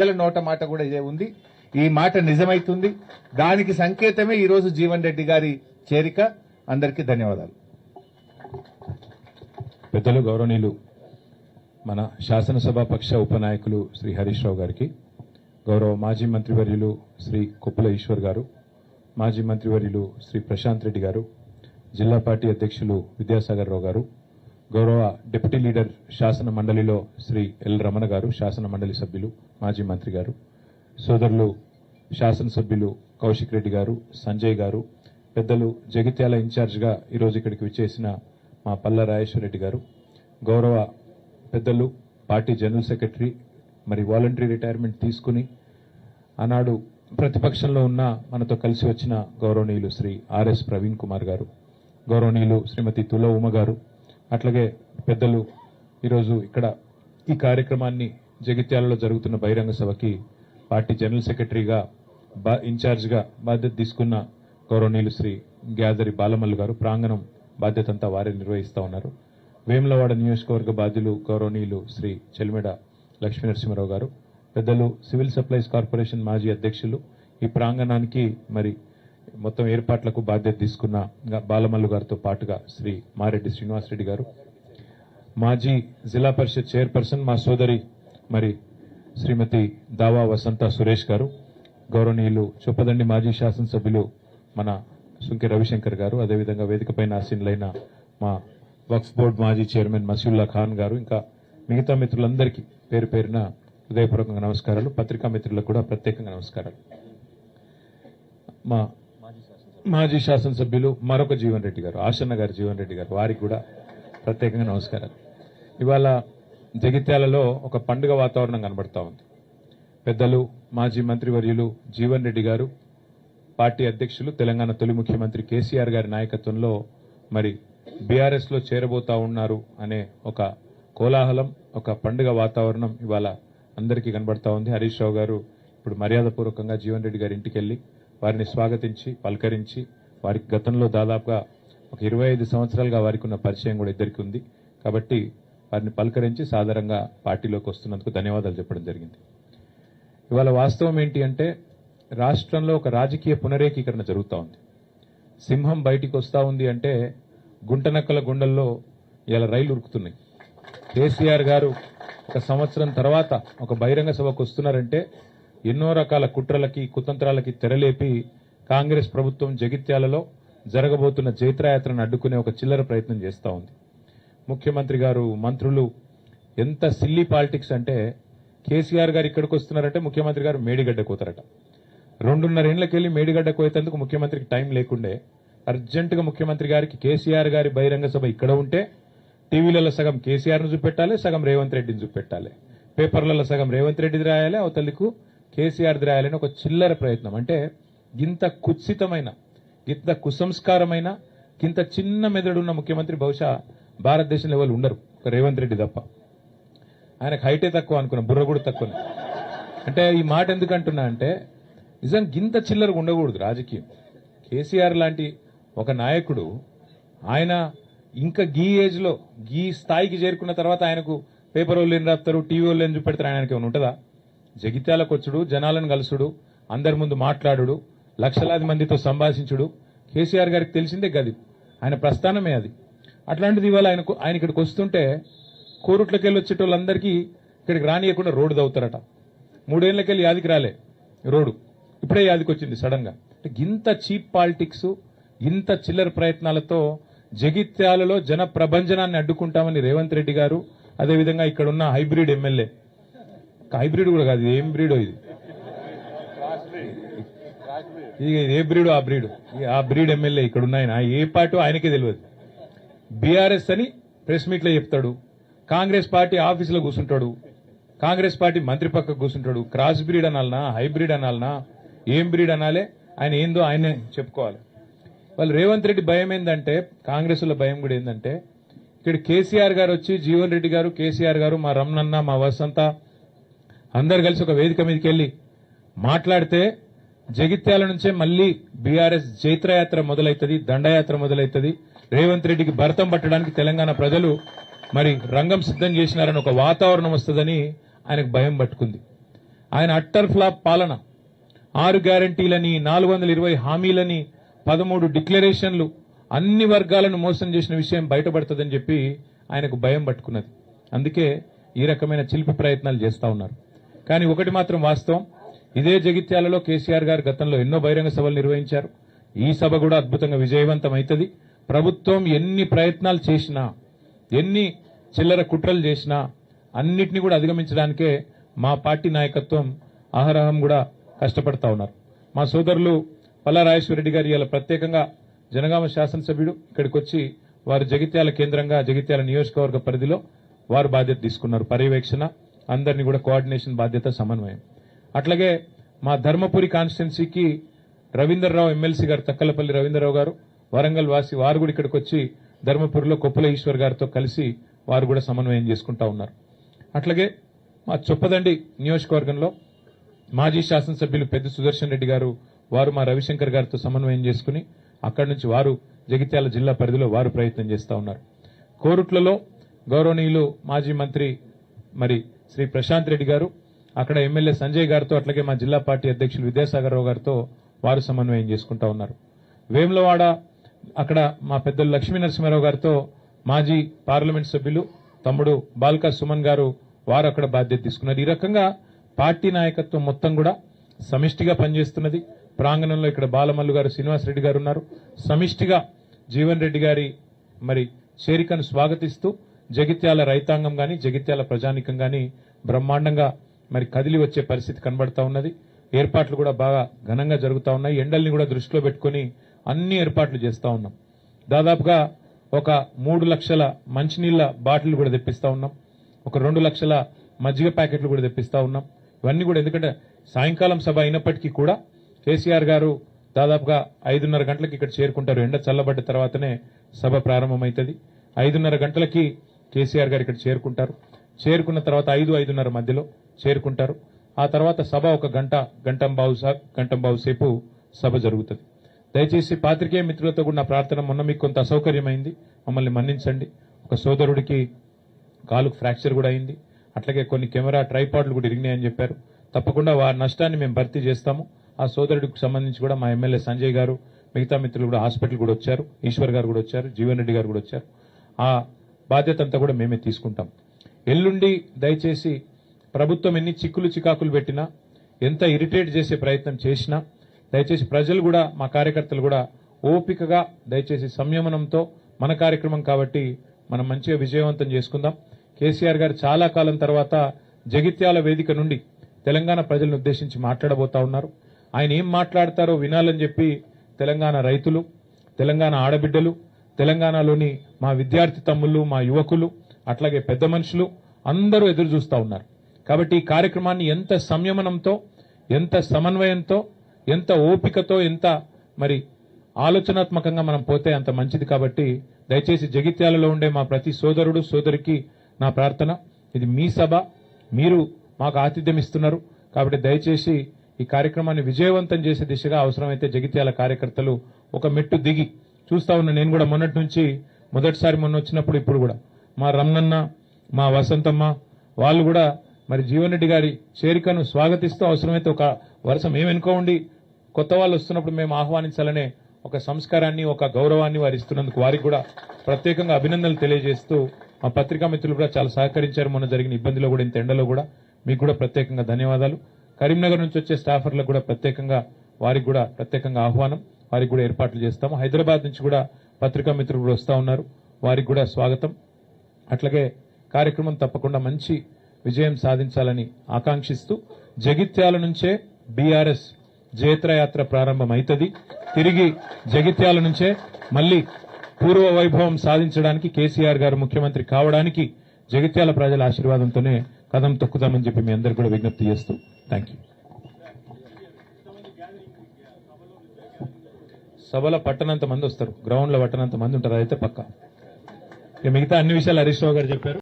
ప్రజల నోట మాట కూడా ఇదే ఉంది. ఈ మాట నిజమైతుంది. దానికి సంకేతమే ఈ రోజు జీవన్ రెడ్డి గారి చేరిక. అందరికీ ధన్యవాదాలు. పెద్దలు గౌరవనీయులు మన శాసనసభాపక్ష ఉపనాయకులు శ్రీ హరీష్ రావు గారికి, గౌరవ మాజీ మంత్రివర్యులు శ్రీ కొప్పుల ఈశ్వర్ గారు, మాజీ మంత్రివర్యులు శ్రీ ప్రశాంత్ రెడ్డి గారు, జిల్లా పార్టీ అధ్యక్షులు విద్యాసాగర్ రావు గారు, గౌరవ డిప్యూటీ లీడర్ శాసన మండలిలో శ్రీ ఎల్ రమణ గారు, శాసన మండలి సభ్యులు, మాజీ మంత్రి గారు, సోదరులు శాసనసభ్యులు కౌశిక్ రెడ్డి గారు, సంజయ్ గారు, పెద్దలు జగిత్యాల ఇన్ఛార్జిగా ఈరోజు ఇక్కడికి విచ్చేసిన మా పల్ల రాజేశ్వర రెడ్డి గారు, గౌరవ పెద్దలు పార్టీ జనరల్ సెక్రటరీ, మరి వాలంటరీ రిటైర్మెంట్ తీసుకుని ఆనాడు ప్రతిపక్షంలో ఉన్న మనతో కలిసి వచ్చిన గౌరవనీయులు శ్రీ ఆర్ఎస్ ప్రవీణ్ కుమార్ గారు, గౌరవనీయులు శ్రీమతి తుల ఉమ గారు, అట్లాగే పెద్దలు ఈరోజు ఇక్కడ ఈ కార్యక్రమాన్ని జగిత్యాలలో జరుగుతున్న బహిరంగ సభకి పార్టీ జనరల్ సెక్రటరీగా ఇన్ఛార్జిగా బాధ్యత తీసుకున్న గౌరవనీయులు శ్రీ గ్యాదరి బాలమల్లు గారు, ప్రాంగణం బాధ్యత అంతా వారే నిర్వహిస్తా ఉన్నారు. వేములవాడ నియోజకవర్గ బాధ్యులు గౌరవనీయులు శ్రీ చెల్మెడ లక్ష్మీ నరసింహారావు గారు, పెద్దలు సివిల్ సప్లైస్ కార్పొరేషన్ మాజీ అధ్యక్షులు, ఈ ప్రాంగణానికి మరి మొత్తం ఏర్పాట్లకు బాధ్యత తీసుకున్న బాలమల్లు గారితో పాటుగా శ్రీ మారెడ్డి శ్రీనివాసరెడ్డి గారు, మాజీ జిల్లా పరిషత్ చైర్పర్సన్ మా సోదరి మరి శ్రీమతి దావా వసంత సురేష్ గారు, గౌరవనీయులు చొప్పదండి మాజీ శాసనసభ్యులు మన సుంకె రవిశంకర్ గారు, అదేవిధంగా వేదికపైన ఆసీనులైన మా వక్ఫ్ బోర్డు మాజీ చైర్మన్ మసీవుల్లా ఖాన్ గారు, ఇంకా మిగతా మిత్రులందరికీ పేరు పేరున హృదయపూర్వకంగా నమస్కారాలు. పత్రికా మిత్రులకు కూడా ప్రత్యేకంగా నమస్కారాలు. మా మాజీ శాసనసభ్యులు మరొక జీవన్ రెడ్డి గారు, ఆశన్న గారు జీవన్ రెడ్డి గారు, వారికి కూడా ప్రత్యేకంగా నమస్కారాలు. ఇవాళ జగిత్యాలలో ఒక పండుగ వాతావరణం కనబడతా ఉంది. పెద్దలు మాజీ మంత్రివర్యులు జీవన్ రెడ్డి గారు, పార్టీ అధ్యక్షులు తెలంగాణ తొలి ముఖ్యమంత్రి కేసీఆర్ గారి నాయకత్వంలో మరి బీఆర్ఎస్ లో చేరబోతా ఉన్నారు అనే ఒక కోలాహలం, ఒక పండుగ వాతావరణం ఇవాళ అందరికీ కనబడతా ఉంది. హరీష్ రావు గారు ఇప్పుడు మర్యాదపూర్వకంగా జీవన్ రెడ్డి గారి ఇంటికి వెళ్లి వారిని స్వాగతించి పలకరించి, వారికి గతంలో దాదాపుగా ఒక 25 సంవత్సరాలుగా వారికి ఉన్న పరిచయం కూడా ఇద్దరికి ఉంది కాబట్టి వారిని పలకరించి సాధారణంగా పార్టీలోకి వస్తున్నందుకు ధన్యవాదాలు చెప్పడం జరిగింది. ఇవాళ వాస్తవం ఏంటి అంటే రాష్ట్రంలో ఒక రాజకీయ పునరేకీకరణ జరుగుతూ ఉంది. సింహం బయటికి వస్తూ ఉంది అంటే గుంటనక్కల గుండెల్లో ఇలా రైలు ఉరుకుతున్నాయి. కేసీఆర్ గారు ఒక సంవత్సరం తర్వాత ఒక బహిరంగ సభకు వస్తున్నారంటే ఎన్నో రకాల కుట్రలకి కుతంత్రాలకి తెరలేపి కాంగ్రెస్ ప్రభుత్వం జగిత్యాలలో జరగబోతున్న జైత్రయాత్రను అడ్డుకునే ఒక చిల్లర ప్రయత్నం చేస్తూ ఉంది. ముఖ్యమంత్రి గారు, మంత్రులు ఎంత సిల్లీ పాలిటిక్స్ అంటే కేసీఆర్ గారు ఇక్కడికి వస్తున్నారంటే ముఖ్యమంత్రి గారు మేడిగడ్డ కోతారట. 2.5 ఏళ్లకెళ్లి మేడిగడ్డ కోయేందుకు ముఖ్యమంత్రికి టైం లేకుండే అర్జెంటుగా ముఖ్యమంత్రి గారికి కేసీఆర్ గారి బహిరంగ సభ ఇక్కడ ఉంటే టీవీలలో సగం కేసీఆర్ ను చూపెట్టాలి, సగం రేవంత్ రెడ్డిని చూపెట్టాలి, పేపర్లలో సగం రేవంత్ రెడ్డిది రాయాలి, అవతలకు కేసీఆర్ది రాయాలని ఒక చిల్లర ప్రయత్నం. అంటే ఇంత కుత్సితమైన, ఇంత కుసంస్కారమైన, ఇంత చిన్న మెదడున్న ముఖ్యమంత్రి బహుశా భారతదేశంలో ఎవరు ఉండరు, ఒక రేవంత్ రెడ్డి తప్ప. ఆయనకు హైటే తక్కువ అనుకున్నా, బుర్ర కూడా తక్కువ. అంటే ఈ మాట ఎందుకంటున్నా అంటే నిజం గింత చిల్లరగా ఉండకూడదు రాజకీయం. కేసీఆర్ లాంటి ఒక నాయకుడు ఆయన ఇంకా గీ ఏజ్ లో గీ స్థాయికి చేరుకున్న తర్వాత ఆయనకు పేపర్ వాళ్ళు ఏం రాస్తారు, టీవీ వాళ్ళు ఏం చూపెడతారు, ఆయనకి ఏమైనా ఉంటుందా? జగిత్యాలకు వచ్చుడు, జనాలను కలుసుడు, అందరి ముందు మాట్లాడు, లక్షలాది మందితో సంభాషించుడు కేసీఆర్ గారికి తెలిసిందే గది, ఆయన ప్రస్థానమే అది. అట్లాంటిది ఇవాళ ఆయన ఇక్కడికి వస్తుంటే కోరుట్లకెళ్ళి వచ్చేటోళ్ళందరికీ ఇక్కడికి రానియకుండా రోడ్డు దవ్వుతారట. 3 ఏళ్లకెళ్ళి యాదికి రాలే రోడ్డు, ఇప్పుడే యాదికి వచ్చింది సడన్ గా. ఇంత చీప్ పాలిటిక్స్, ఇంత చిల్లర ప్రయత్నాలతో జగిత్యాలలో జన ప్రభంజనాన్ని అడ్డుకుంటామని రేవంత్ రెడ్డి గారు, అదేవిధంగా ఇక్కడ ఉన్న హైబ్రిడ్ ఎమ్మెల్యే, హైబ్రిడ్ కూడా కాదు, ఏం బ్రీడో ఇది, ఏ బ్రీడో ఆ బ్రీడ్ ఎమ్మెల్యే ఇక్కడ ఉన్నాయన ఏ పార్టీ ఆయనకే తెలియదు. బీఆర్ఎస్ అని ప్రెస్ మీట్ లో చెప్తాడు, కాంగ్రెస్ పార్టీ ఆఫీసులో కూర్చుంటాడు, కాంగ్రెస్ పార్టీ మంత్రి పక్కకు కూర్చుంటాడు. క్రాస్ బ్రీడ్ అనాలనా, హైబ్రిడ్ అనాలనా, ఏం బ్రీడ్ అనాలే, ఆయన ఏందో ఆయనే చెప్పుకోవాలి. వాళ్ళు రేవంత్ రెడ్డి భయం ఏంటంటే, కాంగ్రెస్ లో భయం కూడా ఏంటంటే ఇక్కడ కేసీఆర్ గారు వచ్చి జీవన్ రెడ్డి గారు, కేసీఆర్ గారు, మా రమణన్న, మా వసంత అందరు కలిసి ఒక వేదిక మీదకి వెళ్లి మాట్లాడితే జగిత్యాల నుంచే మళ్లీ బీఆర్ఎస్ జైత్రయాత్ర మొదలైతుంది, దండయాత్ర మొదలైతుంది, రేవంత్ రెడ్డికి భరతం పట్టడానికి తెలంగాణ ప్రజలు మరి రంగం సిద్ధం చేసినారని ఒక వాతావరణం వస్తుందని ఆయనకు భయం పట్టుకుంది. ఆయన అట్టర్ ఫ్లాప్ పాలన, 6 గ్యారంటీలని, 420 హామీలని, 13 డిక్లరేషన్లు, అన్ని వర్గాలను మోసం చేసిన విషయం బయటపడుతుందని చెప్పి ఆయనకు భయం పట్టుకున్నది. అందుకే ఈ రకమైన చిలిపి ప్రయత్నాలు చేస్తా ఉన్నారు. కానీ ఒకటి మాత్రం వాస్తవం, ఇదే జగిత్యాలలో కేసీఆర్ గారు గతంలో ఎన్నో బహిరంగ సభలు నిర్వహించారు. ఈ సభ కూడా అద్భుతంగా విజయవంతం అవుతుంది. ప్రభుత్వం ఎన్ని ప్రయత్నాలు చేసినా, ఎన్ని చిల్లర కుట్రలు చేసినా అన్నిటినీ కూడా అధిగమించడానికే మా పార్టీ నాయకత్వం అహరహం కూడా కష్టపడతా ఉన్నారు. మా సోదరులు పల్లా రాజేశ్వరరెడ్డి గారు ఇలా ప్రత్యేకంగా జనగామ శాసనసభ్యుడు ఇక్కడికి వచ్చి వారు జగిత్యాల కేంద్రంగా జగిత్యాల నియోజకవర్గ పరిధిలో వారు బాధ్యత తీసుకున్నారు. పర్యవేక్షణ, అందరినీ కూడా కోఆర్డినేషన్ బాధ్యత, సమన్వయం. అట్లాగే మా ధర్మపురి కాన్స్టిట్యున్సీకి రవీందర్రావు ఎమ్మెల్సీ గారు, తక్కలపల్లి రవీందర్రావు గారు, వరంగల్ వాసి, వారు కూడా ఇక్కడికి వచ్చి ధర్మపురిలో కొప్పుల ఈశ్వర్ గారితో కలిసి వారు కూడా సమన్వయం చేసుకుంటా ఉన్నారు. అట్లాగే మా చొప్పదండి నియోజకవర్గంలో మాజీ శాసనసభ్యులు పెద్ద సుదర్శన్ రెడ్డి గారు, వారు మా రవిశంకర్ గారితో సమన్వయం చేసుకుని అక్కడి నుంచి వారు జగిత్యాల జిల్లా పరిధిలో వారు ప్రయత్నం చేస్తా ఉన్నారు. కోరుట్లలో గౌరవనీయులు మాజీ మంత్రి మరి శ్రీ ప్రశాంత్ రెడ్డి గారు, అక్కడ ఎమ్మెల్యే సంజయ్ గారితో, అట్లాగే మా జిల్లా పార్టీ అధ్యక్షులు విద్యాసాగర్ రావు గారితో వారు సమన్వయం చేసుకుంటా ఉన్నారు. వేములవాడ అక్కడ మా పెద్దలు లక్ష్మీ నరసింహారావు గారితో మాజీ పార్లమెంట్ సభ్యులు తమ్ముడు బాల్కా సుమన్ గారు, వారు అక్కడ బాధ్యత తీసుకున్నారు. ఈ రకంగా పార్టీ నాయకత్వం మొత్తం కూడా సమిష్టిగా పనిచేస్తున్నది. ప్రాంగణంలో ఇక్కడ బాలమల్లు గారు, శ్రీనివాసరెడ్డి గారు ఉన్నారు. సమిష్టిగా జీవన్ రెడ్డి గారి మరి చేరికను స్వాగతిస్తూ జగిత్యాల రైతాంగం గాని, జగిత్యాల ప్రజానికం గాని బ్రహ్మాండంగా మరి కదిలి వచ్చే పరిస్థితి కనబడతా ఉన్నది. ఏర్పాట్లు కూడా బాగా ఘనంగా జరుగుతా ఉన్నాయి. ఎండల్ని కూడా దృష్టిలో పెట్టుకుని అన్ని ఏర్పాట్లు చేస్తా ఉన్నాం. దాదాపుగా ఒక 3 లక్షల మంచినీళ్ల బాటిల్ కూడా తెప్పిస్తా ఉన్నాం. ఒక 2 లక్షల మజ్జిగ ప్యాకెట్లు కూడా తెప్పిస్తా ఉన్నాం. ఇవన్నీ కూడా ఎందుకంటే సాయంకాలం సభ అయినప్పటికీ కూడా కేసీఆర్ గారు దాదాపుగా 5:30 గంటలకు ఇక్కడ చేరుకుంటారు. ఎండ చల్లబడ్డ తర్వాతనే సభ ప్రారంభమవుతుంది. 5:30 గంటలకి కేసీఆర్ గారు ఇక్కడ చేరుకుంటారు. చేరుకున్న తర్వాత 5-5:30 మధ్యలో చేరుకుంటారు. ఆ తర్వాత సభ ఒక గంటంబావు సేపు సభ జరుగుతుంది. దయచేసి పాత్రికేయ మిత్రులతో కూడా నా ప్రార్థన, మొన్న మీకు కొంత అసౌకర్యమైంది, మమ్మల్ని మన్నించండి. ఒక సోదరుడికి కాలుకు ఫ్రాక్చర్ కూడా అయింది. అట్లాగే కొన్ని కెమెరా ట్రైపాడ్లు కూడా ఇరిగినాయని చెప్పారు. తప్పకుండా వారి నష్టాన్ని మేము భర్తీ చేస్తాము. ఆ సోదరుడికి సంబంధించి కూడా మా ఎమ్మెల్యే సంజయ్ గారు, మిగతా మిత్రులు కూడా హాస్పిటల్ కూడా వచ్చారు. ఈశ్వర్ గారు కూడా వచ్చారు, జీవన్ రెడ్డి గారు కూడా వచ్చారు. ఆ బాధ్యత అంతా కూడా మేమే తీసుకుంటాం. ఎల్లుండి దయచేసి ప్రభుత్వం ఎన్ని చిక్కులు చికాకులు పెట్టినా, ఎంత ఇరిటేట్ చేసే ప్రయత్నం చేసినా, దయచేసి ప్రజలు కూడా, మా కార్యకర్తలు కూడా ఓపికగా దయచేసి సంయమనంతో, మన కార్యక్రమం కాబట్టి మనం మంచిగా విజయవంతం చేసుకుందాం. కేసీఆర్ గారు చాలా కాలం తర్వాత జగిత్యాల వేదిక నుండి తెలంగాణ ప్రజలను ఉద్దేశించి మాట్లాడబోతా ఉన్నారు. ఆయన ఏం మాట్లాడతారో వినాలని చెప్పి తెలంగాణ రైతులు, తెలంగాణ ఆడబిడ్డలు, తెలంగాణలోని మా విద్యార్థి తమ్ముళ్ళు, మా యువకులు, అట్లాగే పెద్ద మనుషులు అందరూ ఎదురు చూస్తా ఉన్నారు. కాబట్టి ఈ కార్యక్రమాన్ని ఎంత సంయమనంతో, ఎంత సమన్వయంతో, ఎంత ఓపికతో, ఎంత మరి ఆలోచనాత్మకంగా మనం పోతే అంత మంచిది. కాబట్టి దయచేసి జగిత్యాలలో ఉండే మా ప్రతి సోదరుడు సోదరికి నా ప్రార్థన, ఇది మీ సభ, మీరు మాకు ఆతిథ్యం ఇస్తున్నారు. కాబట్టి దయచేసి ఈ కార్యక్రమాన్ని విజయవంతం చేసే దిశగా అవసరమైతే జగిత్యాల కార్యకర్తలు ఒక మెట్టు దిగి చూస్తా ఉన్నా. నేను కూడా మొన్నటి నుంచి, మొదటిసారి మొన్న వచ్చినప్పుడు ఇప్పుడు కూడా మా రమణన్న, మా వసంతమ్మ వాళ్ళు కూడా మరి జీవన్ రెడ్డి గారి చేరికను స్వాగతిస్తూ అవసరమైతే ఒక వరుస మేము వెనుకోండి, కొత్త వాళ్ళు వస్తున్నప్పుడు మేము ఆహ్వానించాలనే ఒక సంస్కారాన్ని, ఒక గౌరవాన్ని వారు ఇస్తున్నందుకు వారికి కూడా ప్రత్యేకంగా అభినందనలు తెలియజేస్తూ, మా పత్రికా మిత్రులు కూడా చాలా సహకరించారు. మొన్న జరిగిన ఇబ్బందిలో కూడా, ఇంత ఎండలో కూడా మీకు కూడా ప్రత్యేకంగా ధన్యవాదాలు. కరీంనగర్ నుంచి వచ్చే స్టాఫర్లకు కూడా ప్రత్యేకంగా, వారికి కూడా ప్రత్యేకంగా ఆహ్వానం, వారికి కూడా ఏర్పాట్లు చేస్తాము. హైదరాబాద్ నుంచి కూడా పత్రికా మిత్రులు కూడా వస్తా ఉన్నారు, వారికి కూడా స్వాగతం. అట్లాగే కార్యక్రమం తప్పకుండా మంచి విజయం సాధించాలని ఆకాంక్షిస్తూ, జగిత్యాల నుంచే బీఆర్ఎస్ జైత్రయాత్ర ప్రారంభమైతది. తిరిగి జగిత్యాల నుంచే మళ్లీ పూర్వ వైభవం సాధించడానికి, కేసీఆర్ గారు ముఖ్యమంత్రి కావడానికి జగిత్యాల ప్రజల ఆశీర్వాదంతోనే కదం తొక్కుదామని చెప్పి మీ అందరికీ కూడా విజ్ఞప్తి చేస్తూ థ్యాంక్ యూ. సభలో పట్టనంత మంది వస్తారు, గ్రౌండ్ లో పట్టనంత మంది ఉంటారు, అయితే పక్కా. మిగతా అన్ని విషయాలు హరీష్ రావు గారు చెప్పారు.